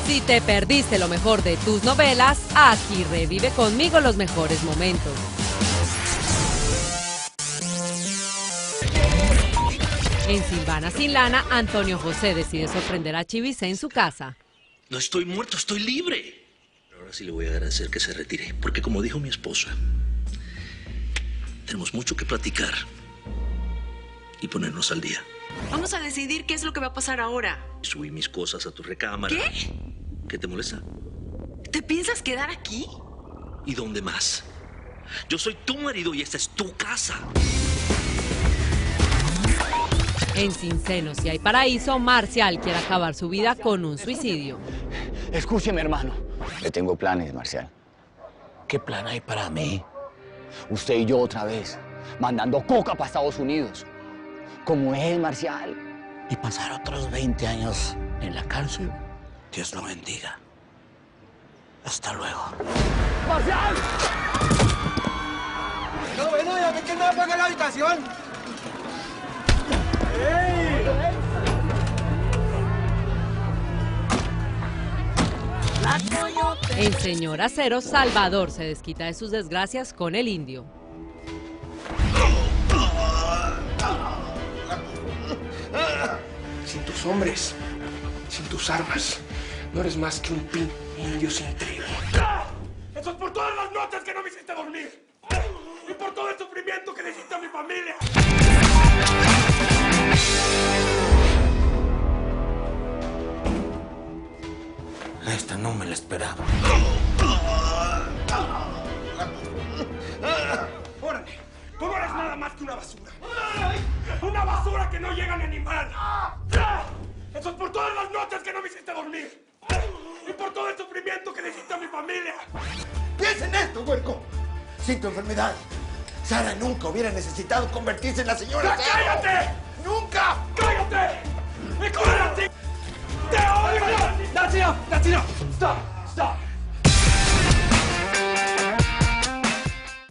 Si te perdiste lo mejor de tus novelas, aquí revive conmigo los mejores momentos. En Silvana sin lana, Antonio José decide sorprender a Chivisé en su casa. No estoy muerto, estoy libre. Pero ahora sí le voy a agradecer que se retire, porque como dijo mi esposa, tenemos mucho que platicar y ponernos al día. Vamos a decidir qué es lo que va a pasar ahora. Subí mis cosas a tu recámara. ¿Qué? ¿Qué te molesta? ¿Te piensas quedar aquí? ¿Y dónde más? Yo soy tu marido y esta es tu casa. En Sin Senos y Hay Paraíso, Marcial quiere acabar su vida con un suicidio. Escúcheme, hermano. Le tengo planes, Marcial. ¿Qué plan hay para mí? Usted y yo otra vez, mandando coca para Estados Unidos. Como es, Marcial. ¿Y pasar otros 20 años en la cárcel? Dios lo bendiga. Hasta luego. ¡Marcial! No, bueno, ya ve que no apaga la habitación. En Señora Cero, Salvador se desquita de sus desgracias con el indio. Sin tus hombres, sin tus armas, no eres más que un indio sin trigo. Eso es por todas las noches que no me hiciste dormir. Y por todo el sufrimiento que le hiciste a mi familia. Esta no me la esperaba. Órale, tú no eres nada más que una basura. Una basura que no llega ni a animal. Eso es por todas las noches que no me hiciste dormir. Y por todo el sufrimiento que le hiciste a mi familia. Piensa en esto, huerco. Sin tu enfermedad, Sara nunca hubiera necesitado convertirse en la señora. ¡Cállate! ¡Nunca! ¡Cállate! ¡Me corre a ti! ¡Te odio! That's enough! Stop! Stop!